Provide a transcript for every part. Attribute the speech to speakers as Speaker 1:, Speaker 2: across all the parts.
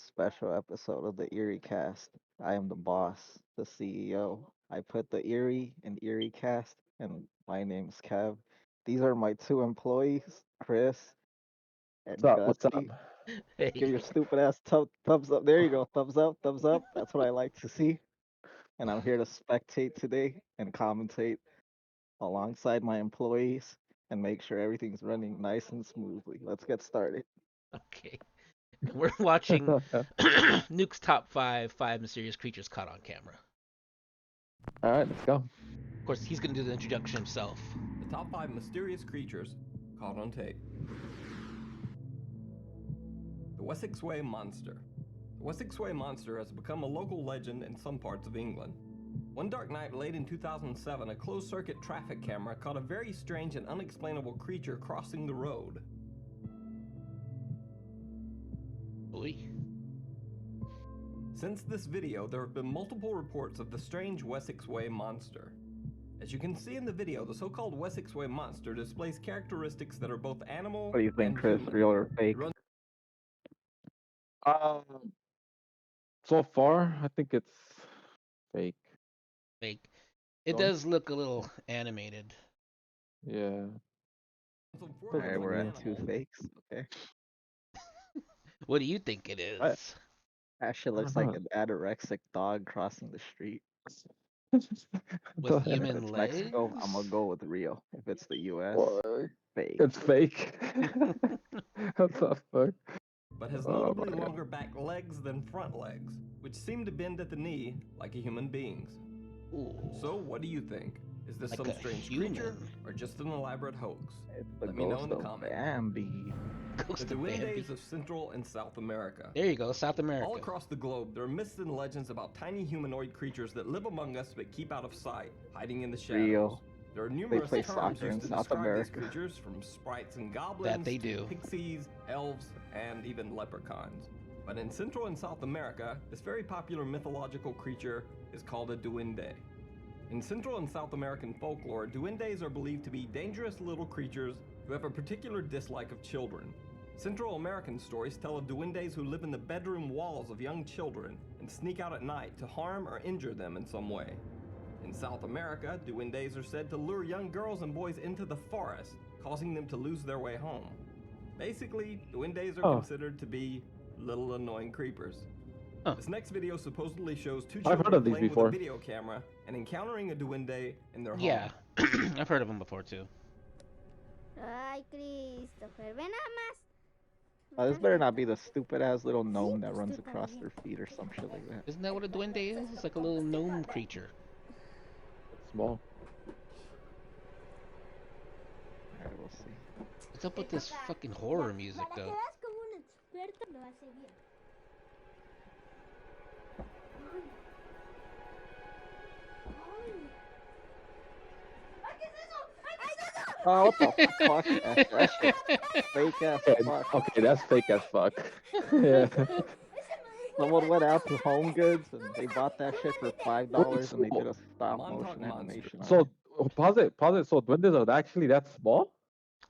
Speaker 1: special episode of the Eerie Cast. I am the boss, the CEO. I put the Eerie in Eerie Cast, and my name's Kev. These are my two employees, Chris
Speaker 2: What's
Speaker 1: and
Speaker 2: up? What's up?
Speaker 1: Gusty. Give
Speaker 3: Hey,
Speaker 1: your stupid ass thumbs up. There you go. Thumbs up, thumbs up. That's what I like to see. And I'm here to spectate today and commentate alongside my employees and make sure everything's running nice and smoothly. Let's get started.
Speaker 3: okay. We're watching Nuke's top five mysterious creatures caught on camera.
Speaker 2: All right, let's go.
Speaker 3: Of course, he's gonna do the introduction himself.
Speaker 4: The top 5 mysterious creatures caught on tape. The Wessex Way Monster. The Wessex Way Monster has become a local legend in some parts of England. One dark night late in 2007, a closed-circuit traffic camera caught a very strange and unexplainable creature crossing the road.
Speaker 3: Oy.
Speaker 4: Since this video, there have been multiple reports of the strange Wessex Way Monster. As you can see in the video, the so-called Wessex Way Monster displays characteristics that are both animal
Speaker 1: What do you think,
Speaker 4: and
Speaker 1: Chris?
Speaker 4: human.
Speaker 1: Real or fake?
Speaker 4: Run-
Speaker 2: Um, so far, I think it's fake.
Speaker 3: Fake. It
Speaker 2: Don't-
Speaker 3: does look a little animated.
Speaker 2: Yeah.
Speaker 1: Alright, we're at two fakes. Okay.
Speaker 3: What do you think it is?
Speaker 2: I-
Speaker 1: That shit looks like an anorexic dog crossing the street.
Speaker 3: With
Speaker 1: If
Speaker 3: human
Speaker 1: it's
Speaker 3: legs?
Speaker 1: Mexico, I'm gonna go with real. If it's the US,
Speaker 2: Well,
Speaker 1: fake.
Speaker 2: it's fake. What the fuck?
Speaker 4: But has
Speaker 2: Oh
Speaker 4: notably
Speaker 2: my God.
Speaker 4: longer back legs than front legs, which seem to bend at the knee like a human being's.
Speaker 3: Ooh.
Speaker 4: So, what do you think? Is this
Speaker 3: Like
Speaker 4: some
Speaker 3: a
Speaker 4: strange
Speaker 3: human.
Speaker 4: creature or just an elaborate hoax?
Speaker 1: It's the
Speaker 4: Let me know
Speaker 1: ghost
Speaker 4: in the
Speaker 1: of
Speaker 4: comments.
Speaker 1: Bambi.
Speaker 3: Ghost
Speaker 4: The
Speaker 3: of Bambi.
Speaker 4: Duendes of Central and South America.
Speaker 3: There you go, South America.
Speaker 4: All across the globe, there are myths and legends about tiny humanoid creatures that live among us but keep out of sight, hiding in the shadows.
Speaker 1: Real.
Speaker 4: There are numerous
Speaker 1: play
Speaker 4: terms
Speaker 1: soccer in
Speaker 4: used to
Speaker 1: South
Speaker 4: describe
Speaker 1: America.
Speaker 4: these creatures, from sprites and goblins
Speaker 3: That they
Speaker 4: to
Speaker 3: do.
Speaker 4: pixies, elves, and even leprechauns. But in Central and South America, this very popular mythological creature is called a duende. In Central and South American folklore, duendes are believed to be dangerous little creatures who have a particular dislike of children. Central American stories tell of duendes who live in the bedroom walls of young children and sneak out at night to harm or injure them in some way. In South America, duendes are said to lure young girls and boys into the forest, causing them to lose their way home. Basically, duendes are considered to be little annoying creepers.
Speaker 3: Huh.
Speaker 4: This next video supposedly shows two
Speaker 2: I've heard
Speaker 4: children
Speaker 2: of these
Speaker 4: playing
Speaker 2: before.
Speaker 4: with a video camera and encountering a duende in their home.
Speaker 3: Yeah, I've heard of them before too.
Speaker 5: Ay, Christopher, ve nada más.
Speaker 1: This better not be the stupid ass little gnome that runs across their feet or some shit like that.
Speaker 3: Isn't that what a duende is? It's like a little gnome creature.
Speaker 2: It's small.
Speaker 1: Alright, we'll see.
Speaker 3: What's up with this fucking horror music
Speaker 5: Para que
Speaker 3: though?
Speaker 5: veas como un experto lo hace bien. Ay, ¿qué es eso? Ay, ¿qué es eso?
Speaker 1: Oh, what the fuck? That shit's fake ass
Speaker 2: Okay,
Speaker 1: fuck.
Speaker 2: okay, that's fake as fuck. Yeah.
Speaker 1: Someone went out to Home Goods and they bought that shit for $5 and they did a stop motion
Speaker 4: Montauk
Speaker 1: animation. On
Speaker 2: So
Speaker 1: it.
Speaker 2: pause it. So duendes are actually that small?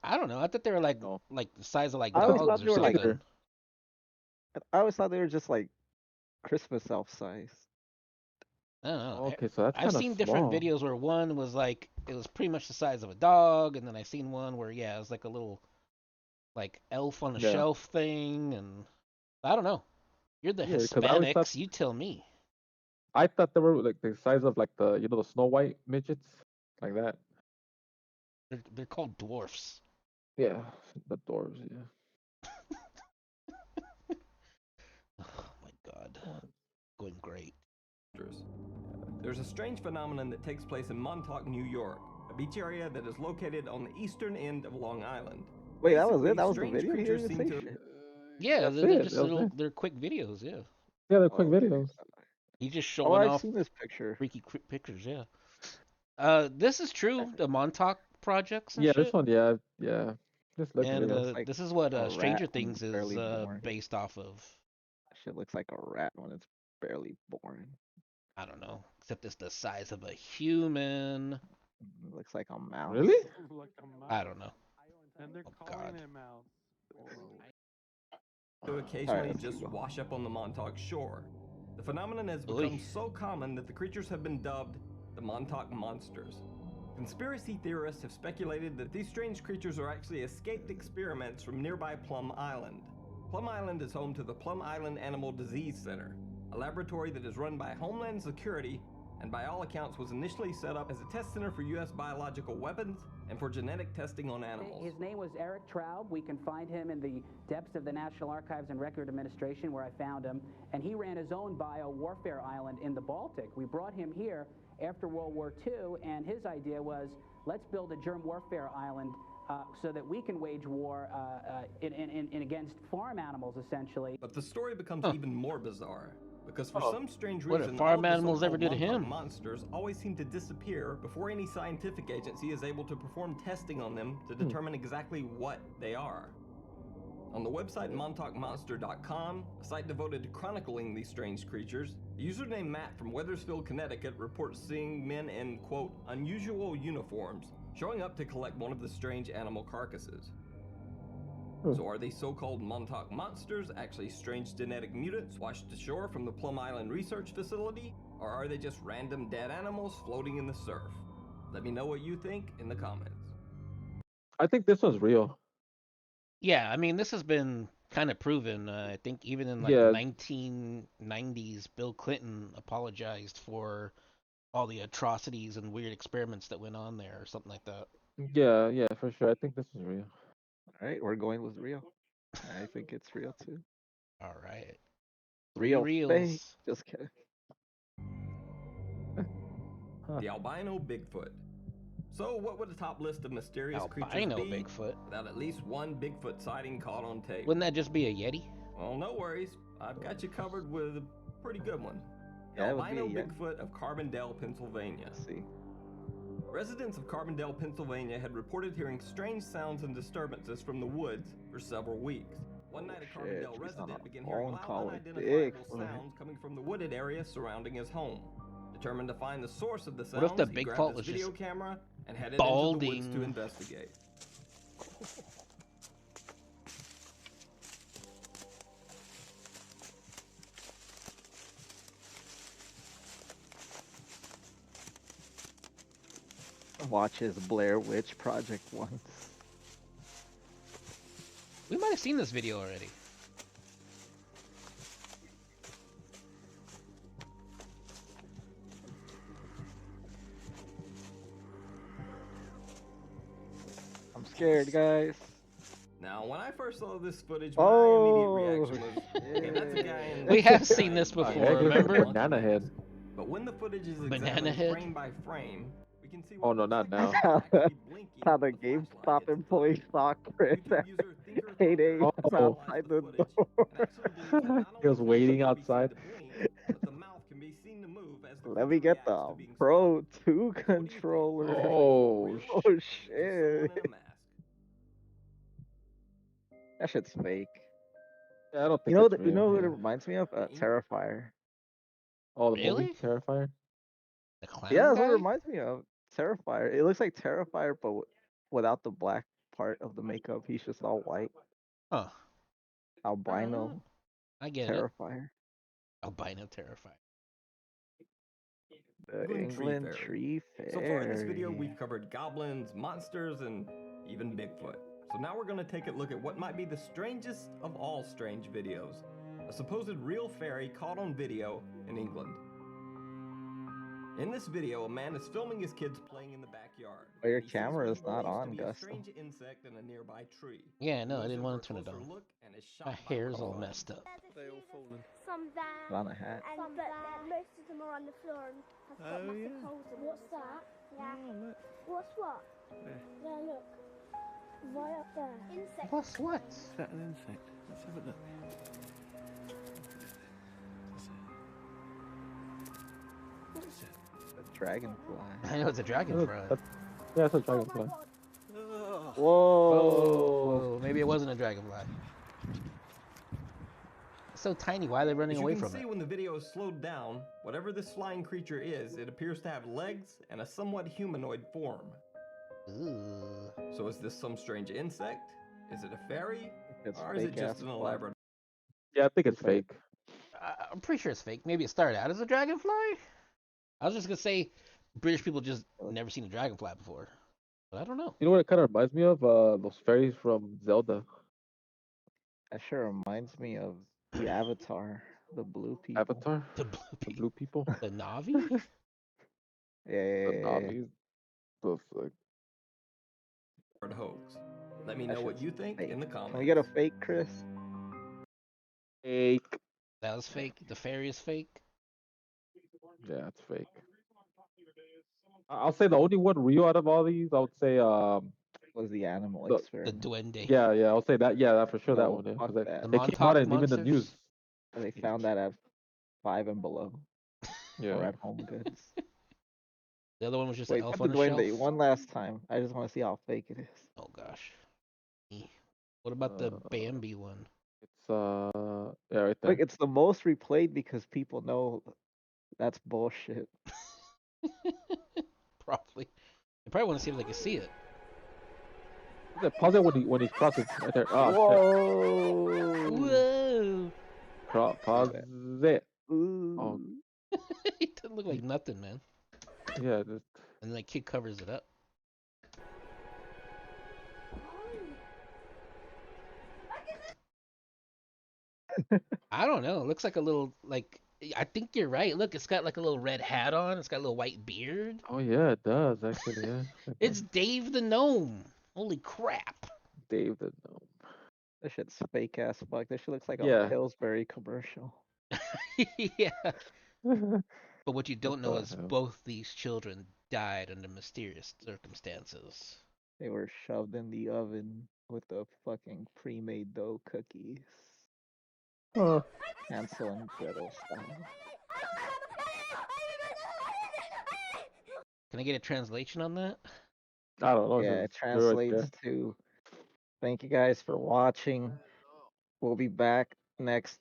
Speaker 3: I don't know. I thought they were like
Speaker 2: No.
Speaker 3: the size of like
Speaker 1: I always
Speaker 3: dogs
Speaker 1: thought
Speaker 3: or
Speaker 1: they were like-
Speaker 3: something.
Speaker 1: I always thought they were just like Christmas elf size.
Speaker 3: I don't know.
Speaker 2: Okay, so that's
Speaker 3: I've
Speaker 2: kind of
Speaker 3: seen different
Speaker 2: small.
Speaker 3: videos where one was like it was pretty much the size of a dog, and then I seen one where yeah, it was like a little like elf on a
Speaker 2: Yeah.
Speaker 3: shelf thing, and I don't know. You're the
Speaker 2: Yeah, 'cause I always
Speaker 3: Hispanics,
Speaker 2: thought-
Speaker 3: you tell me.
Speaker 2: I thought they were like the size of like the the Snow White midgets, like that.
Speaker 3: They're called dwarfs.
Speaker 2: Yeah, the dwarves. Yeah.
Speaker 3: Oh my god, going great.
Speaker 4: There's a strange phenomenon that takes place in Montauk, New York, a beach area that is located on the eastern end of Long Island.
Speaker 1: Wait, that was
Speaker 4: Basically,
Speaker 1: it? That was the
Speaker 4: strange
Speaker 1: video? You
Speaker 4: creatures
Speaker 1: didn't
Speaker 4: seem
Speaker 1: say
Speaker 4: to-
Speaker 1: shit.
Speaker 3: Yeah,
Speaker 2: That's
Speaker 3: they're
Speaker 2: it,
Speaker 3: just
Speaker 2: that was
Speaker 3: little.
Speaker 2: it.
Speaker 3: They're quick videos. Yeah,
Speaker 2: Yeah, they're quick
Speaker 1: Oh, okay.
Speaker 2: videos.
Speaker 3: he's just
Speaker 1: Oh,
Speaker 3: showing
Speaker 1: I've
Speaker 3: off
Speaker 1: seen this picture.
Speaker 3: freaky pictures. Yeah. This is true. The Montauk projects and
Speaker 2: Yeah,
Speaker 3: shit.
Speaker 2: this one, yeah. This looks
Speaker 3: And
Speaker 2: real.
Speaker 1: like
Speaker 3: this is what
Speaker 1: a
Speaker 3: Stranger
Speaker 1: rat when
Speaker 3: Things
Speaker 1: it's
Speaker 3: is
Speaker 1: barely born.
Speaker 3: based off of.
Speaker 1: That shit looks like a rat when it's barely born.
Speaker 3: I don't know, except it's the size of a human.
Speaker 1: It looks like a mouse.
Speaker 2: Really?
Speaker 3: I don't know.
Speaker 6: And they're
Speaker 3: Oh,
Speaker 6: calling
Speaker 3: God.
Speaker 6: it mouse.
Speaker 4: to occasionally
Speaker 1: let's
Speaker 4: just
Speaker 1: keep going.
Speaker 4: wash up on the Montauk shore. The phenomenon has
Speaker 3: Oy.
Speaker 4: become so common that the creatures have been dubbed the Montauk Monsters. Conspiracy theorists have speculated that these strange creatures are actually escaped experiments from nearby Plum Island. Plum Island is home to the Plum Island Animal Disease Center, a laboratory that is run by Homeland Security and by all accounts was initially set up as a test center for U.S. biological weapons and for genetic testing on animals.
Speaker 6: His name was Eric Traub. We can find him in the depths of the National Archives and Record Administration, where I found him. And he ran his own bio-warfare island in the Baltic. We brought him here after World War II, and his idea was, let's build a germ warfare island so that we can wage war in against farm animals, essentially.
Speaker 4: But the story becomes even more bizarre. Because for some strange
Speaker 3: What
Speaker 4: reason,
Speaker 3: did farm
Speaker 4: all of the
Speaker 3: animals ever
Speaker 4: so-called
Speaker 3: do to
Speaker 4: Montauk
Speaker 3: him?
Speaker 4: monsters always seem to disappear before any scientific agency is able to perform testing on them to determine exactly what they are. On the website montaukmonster.com, a site devoted to chronicling these strange creatures, a user named Matt from Weathersfield, Connecticut reports seeing men in, quote, unusual uniforms showing up to collect one of the strange animal carcasses. So are these so-called Montauk monsters actually strange genetic mutants washed ashore from the Plum Island Research Facility? Or are they just random dead animals floating in the surf? Let me know what you think in the comments.
Speaker 2: I think this was real.
Speaker 3: Yeah, I mean, this has been kind of proven. I think even in like
Speaker 2: Yeah.
Speaker 3: the 1990s, Bill Clinton apologized for all the atrocities and weird experiments that went on there, or something like that.
Speaker 2: Yeah, for sure. I think this is real.
Speaker 1: All right, we're going with real. I think it's real too.
Speaker 3: All right,
Speaker 1: Real fake.
Speaker 3: reels.
Speaker 1: Just kidding.
Speaker 2: Huh.
Speaker 4: The albino Bigfoot. So what would a top list of mysterious
Speaker 3: Albino
Speaker 4: creatures be
Speaker 3: Bigfoot.
Speaker 4: without at least one Bigfoot sighting caught on tape?
Speaker 3: Wouldn't that just be a Yeti?
Speaker 4: Well, no worries. I've got you covered with a pretty good one. The
Speaker 1: Yeah, it would be
Speaker 4: albino
Speaker 1: a Yeti.
Speaker 4: Bigfoot of Carbondale, Pennsylvania.
Speaker 1: Let's see.
Speaker 4: Residents of Carbondale, Pennsylvania had reported hearing strange sounds and disturbances from the woods for several weeks. One night, a
Speaker 1: Shit,
Speaker 4: Carbondale
Speaker 1: he's on
Speaker 4: resident
Speaker 1: a
Speaker 4: began hearing
Speaker 1: phone
Speaker 4: loud,
Speaker 1: call with
Speaker 4: unidentifiable
Speaker 1: Bigfoot.
Speaker 4: sounds coming from the wooded area surrounding his home. Determined to find the source of the sounds,
Speaker 3: What if the
Speaker 4: he
Speaker 3: Bigfoot
Speaker 4: grabbed
Speaker 3: was
Speaker 4: his video
Speaker 3: just
Speaker 4: camera and headed into the woods to
Speaker 3: balding?
Speaker 4: investigate.
Speaker 1: Watch his Blair Witch Project once.
Speaker 3: We might have seen this video already.
Speaker 1: I'm scared, guys.
Speaker 4: Now, when I first saw this footage, my
Speaker 1: Oh,
Speaker 4: immediate reaction was, okay, that's a guy in
Speaker 3: We have seen this
Speaker 4: guy
Speaker 3: before,
Speaker 4: in a
Speaker 3: remember?
Speaker 2: Banana head.
Speaker 4: But when the footage is
Speaker 3: Banana
Speaker 4: examined
Speaker 3: head?
Speaker 4: frame by frame, we can see
Speaker 2: Oh,
Speaker 4: what
Speaker 2: no,
Speaker 4: looks
Speaker 2: not
Speaker 4: like
Speaker 2: now.
Speaker 4: the camera actually blinking
Speaker 1: How
Speaker 4: when
Speaker 1: the
Speaker 4: the flashlight
Speaker 1: GameStop
Speaker 4: hits its
Speaker 1: employee
Speaker 4: eye.
Speaker 1: saw Chris
Speaker 4: YouTube
Speaker 1: at
Speaker 4: user Thinker
Speaker 1: 8 a.m.
Speaker 2: Oh.
Speaker 1: outside the door.
Speaker 4: and actually believes that not
Speaker 2: He was
Speaker 4: only can the
Speaker 2: waiting
Speaker 4: finger be
Speaker 2: outside.
Speaker 4: seen to blink, but the mouth can be seen to move as the
Speaker 1: Let me
Speaker 4: creature
Speaker 1: get the
Speaker 4: reacts to being
Speaker 1: Pro
Speaker 4: spotted.
Speaker 1: 2
Speaker 4: So what do you think?
Speaker 1: controller.
Speaker 2: Oh,
Speaker 4: Real
Speaker 1: Oh
Speaker 4: or just
Speaker 1: shit.
Speaker 4: someone in a mask?
Speaker 1: That shit's fake.
Speaker 2: Yeah, I don't
Speaker 1: You
Speaker 2: think
Speaker 1: know
Speaker 2: that's
Speaker 1: that you
Speaker 2: real.
Speaker 1: know what it
Speaker 2: Yeah.
Speaker 1: reminds me of?
Speaker 4: The ink?
Speaker 1: Terrifier.
Speaker 2: Oh, the movie
Speaker 3: Really?
Speaker 2: Terrifier.
Speaker 3: The clown
Speaker 1: Yeah, that's what it
Speaker 3: guy?
Speaker 1: reminds me of. Terrifier. It looks like Terrifier, but without the black part of the makeup. He's just all white.
Speaker 3: Huh.
Speaker 1: Albino
Speaker 3: I get it.
Speaker 1: Terrifier.
Speaker 3: Albino terrified.
Speaker 1: The
Speaker 4: England Tree
Speaker 1: England
Speaker 4: Fairy.
Speaker 1: Tree Fairy.
Speaker 4: So far in this video, we've covered goblins, monsters, and even Bigfoot. So now we're going to take a look at what might be the strangest of all strange videos. A supposed real fairy caught on video in England. In this video, a man is filming his kids playing in the backyard.
Speaker 1: Well, your
Speaker 4: He sees
Speaker 1: camera
Speaker 4: what
Speaker 1: is
Speaker 4: he
Speaker 1: not
Speaker 4: believes to
Speaker 1: on,
Speaker 4: be a
Speaker 1: Gus.
Speaker 4: strange insect in a nearby tree.
Speaker 3: Yeah, no,
Speaker 4: He
Speaker 3: I
Speaker 4: goes
Speaker 3: didn't
Speaker 4: in
Speaker 3: want
Speaker 4: for
Speaker 3: to
Speaker 4: a
Speaker 3: turn it
Speaker 4: closer
Speaker 3: on.
Speaker 4: look and is
Speaker 3: My
Speaker 4: shocked by
Speaker 3: hair's
Speaker 4: what
Speaker 3: all
Speaker 4: he
Speaker 3: messed up.
Speaker 5: They all fallen.
Speaker 7: Some
Speaker 1: Put
Speaker 7: there,
Speaker 1: on a hat.
Speaker 7: and
Speaker 5: Some
Speaker 7: but
Speaker 5: there.
Speaker 7: most of them are on the floor and have got
Speaker 5: Oh,
Speaker 7: massive
Speaker 5: yeah.
Speaker 7: holes in them.
Speaker 5: What's that?
Speaker 7: Yeah.
Speaker 5: Oh, look.
Speaker 7: What's what?
Speaker 5: Where?
Speaker 7: There, look. Right up there. Insect.
Speaker 3: What's what?
Speaker 5: Is that an insect? Let's have a look. What is it?
Speaker 1: A dragonfly.
Speaker 3: I know it's a dragonfly.
Speaker 2: Yeah, it's a
Speaker 7: Oh my
Speaker 2: dragonfly.
Speaker 7: god.
Speaker 5: Ugh.
Speaker 1: Whoa.
Speaker 3: Oh, maybe it wasn't a dragonfly. It's so tiny. Why are they running
Speaker 4: As
Speaker 3: away
Speaker 4: you can
Speaker 3: from
Speaker 4: see,
Speaker 3: it?
Speaker 4: when the video is slowed down, whatever this flying creature is, it appears to have legs and a somewhat humanoid form.
Speaker 3: Ooh.
Speaker 4: So is this some strange insect? Is it a fairy?
Speaker 1: It's
Speaker 4: Or is it
Speaker 1: fake ass
Speaker 4: just an
Speaker 1: fly.
Speaker 4: elaborate
Speaker 2: Yeah, I think it's
Speaker 1: It's like
Speaker 2: fake.
Speaker 3: I'm pretty sure it's fake. Maybe it started out as a dragonfly. I was just gonna say British people just never seen a dragonfly before, but I don't know.
Speaker 2: You know what it kind of reminds me of? Those fairies from Zelda.
Speaker 1: that sure reminds me of the Avatar, the blue people.
Speaker 2: Avatar.
Speaker 3: The blue
Speaker 2: The
Speaker 3: people,
Speaker 2: blue people.
Speaker 3: the Navi.
Speaker 1: Yeah, yeah,
Speaker 2: The
Speaker 1: yeah, yeah.
Speaker 2: Navis. The like,
Speaker 4: hoax. Let me
Speaker 1: That
Speaker 4: know what
Speaker 1: shit's
Speaker 4: you think
Speaker 1: fake.
Speaker 4: in the
Speaker 1: Can we get a
Speaker 4: comments.
Speaker 1: fake, Chris?
Speaker 2: fake.
Speaker 3: That was fake. The fairy is fake.
Speaker 2: Yeah, it's fake. I'll say the only one real out of all these, I would say
Speaker 1: Was the animal
Speaker 2: the
Speaker 3: The
Speaker 1: experiment?
Speaker 3: duende.
Speaker 2: yeah, I'll say that. Yeah, that for sure that
Speaker 1: No,
Speaker 2: one. Yeah,
Speaker 1: fuck
Speaker 2: because
Speaker 3: The
Speaker 1: that.
Speaker 2: they came out
Speaker 3: Montauk
Speaker 2: and even the news.
Speaker 3: monsters.
Speaker 1: They found that at Five and Below or
Speaker 2: Yeah.
Speaker 1: at Home Goods.
Speaker 3: The other one was just an
Speaker 1: Wait,
Speaker 3: elf
Speaker 1: put the
Speaker 3: on a shelf.
Speaker 1: duende one last time. I just want to see how fake it is.
Speaker 3: Oh gosh. What about the
Speaker 2: Uh,
Speaker 3: Bambi one?
Speaker 2: it's yeah, right
Speaker 1: Like
Speaker 2: there.
Speaker 1: it's the most replayed because people know that's bullshit.
Speaker 3: Probably. They probably want to see if they can see it.
Speaker 2: Pause it when he's crossing right there. Oh shit.
Speaker 1: Whoa!
Speaker 3: Whoa!
Speaker 2: Pause
Speaker 1: Look at
Speaker 2: it.
Speaker 1: that.
Speaker 2: Oh
Speaker 1: Ooh.
Speaker 3: It doesn't look like nothing, man.
Speaker 2: yeah, just
Speaker 3: And the kid covers it up. I don't know. It looks like a little like I think you're right. Look, it's got like a little red hat on. It's got a little white beard.
Speaker 2: oh yeah, it does actually. Yeah,
Speaker 3: It's Dave the gnome. Holy crap.
Speaker 2: Dave the gnome.
Speaker 1: This shit's fake ass fuck. This shit looks like a
Speaker 2: Yeah.
Speaker 1: Pillsbury commercial.
Speaker 3: Yeah.
Speaker 2: What
Speaker 3: But what you don't know
Speaker 2: the
Speaker 3: is
Speaker 2: hell?
Speaker 3: both these children died under mysterious circumstances.
Speaker 1: They were shoved in the oven with the fucking pre-made dough cookies.
Speaker 2: Huh.
Speaker 1: Hansel and Gretel style.
Speaker 3: Can I get a translation on that?
Speaker 2: I don't know
Speaker 1: Yeah,
Speaker 2: because
Speaker 1: it
Speaker 2: they're right
Speaker 1: translates
Speaker 2: there.
Speaker 1: to thank you guys for watching. We'll be back next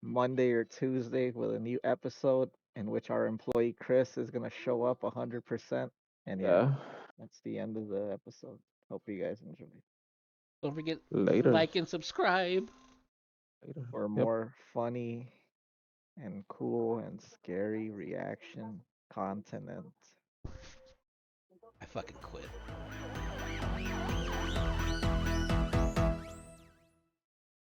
Speaker 1: Monday or Tuesday with a new episode in which our employee Chris is gonna show up 100%. And yeah,
Speaker 2: Yeah.
Speaker 1: that's the end of the episode. Hope you guys enjoy.
Speaker 3: Don't forget
Speaker 2: Laters.
Speaker 3: like and subscribe.
Speaker 2: Later.
Speaker 1: For
Speaker 2: Yep.
Speaker 1: more funny and cool and scary reaction content.
Speaker 3: I fucking quit.